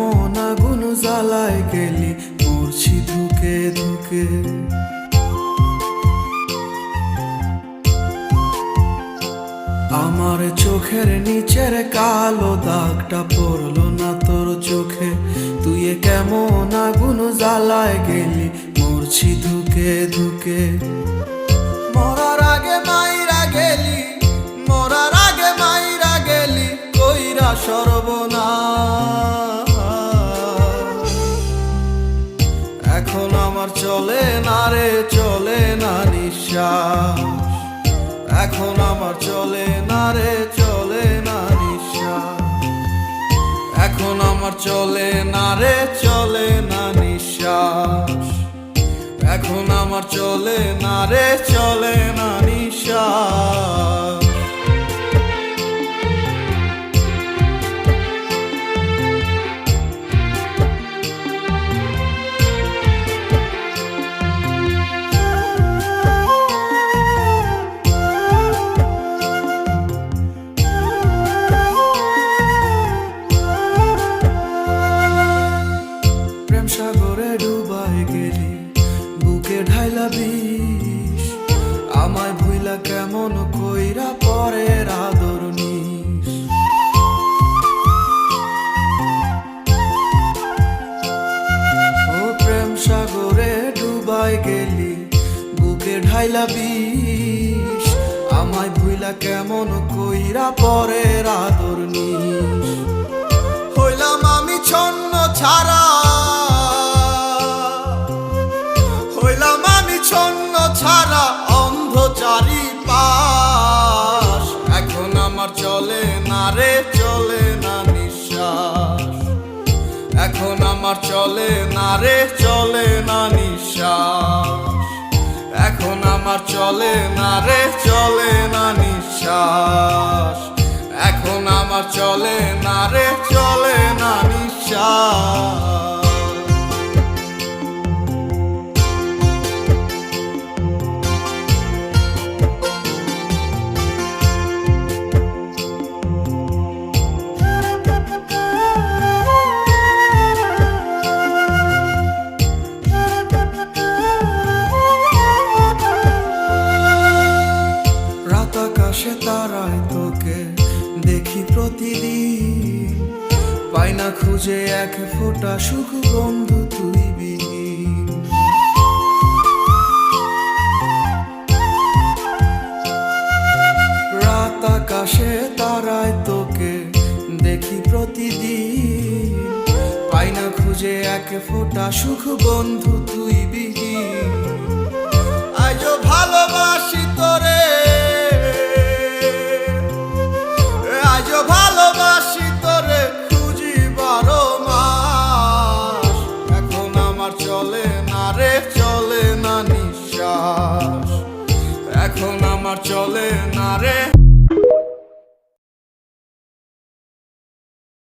কেমন আগুন জ্বালায় গেলি, মরছি ধুকে ধুকে। আমার চোখের নিচের কালো দাগটা পড়লো না তোর চোখে, তুই কেমন আগুন জ্বালায় গেলি, মরছি ধুকে ধুকে। মরার আগে মাইরা গেলি, মরার আগে মাইরা গেলি, কইরা সর্বনাশ। এখন আমার চলে না রে, চলে না নিঃশ্বাস। এখন আমার চলে না রে, চলে না নিঃশ্বাস। এখন আমার চলে না রে, চলে না নিঃশ্বাস। এখন আমার চলে না রে, চলে না নিঃশ্বাস। প্রেম সাগরে ডুবাই গেলি, বুকে ঢাইলা বিষ। আমায় ভুইলা কেমন কইরা পরের আদর নিস। ও প্রেম সাগরে ডুবাই গেলি, বুকে ঢাইলা বিষ। আমায় ভুইলা কেমন কইরা পরের আদর নিস। হইলাম আমি ছন্ন ছাড়া, হইলাম আমি ছন্ন ছাড়া, অন্ধ চারিপাশ। এখন আমার চলে না রে, চলে না নিঃশ্বাস। এখন আমার চলে না রে, চলে না নিঃশ্বাস। এখন আমার চলে না রে, চলে না নিঃশ্বাস। এখন আমার চলে না রে, চলে না নিঃশ্বাস। রাত আকাশে তারায় তোকে দেখি প্রতিদিন, পাই না খুঁজে এক ফোঁটা সুখ বন্ধু তুই বিহীন। রাত আকাশে তারায় তোকে দেখি প্রতিদিন, পাই না খুঁজে এক ফোঁটা সুখ বন্ধু তুই বিহীন। আজও ভালোবাসি তোরে, আজও ভালোবাসি তোরে, খুঁজি 12 মাস। এখন আমার চলে না রে, চলে না নিঃশ্বাস। এখন আমার চলে না রে।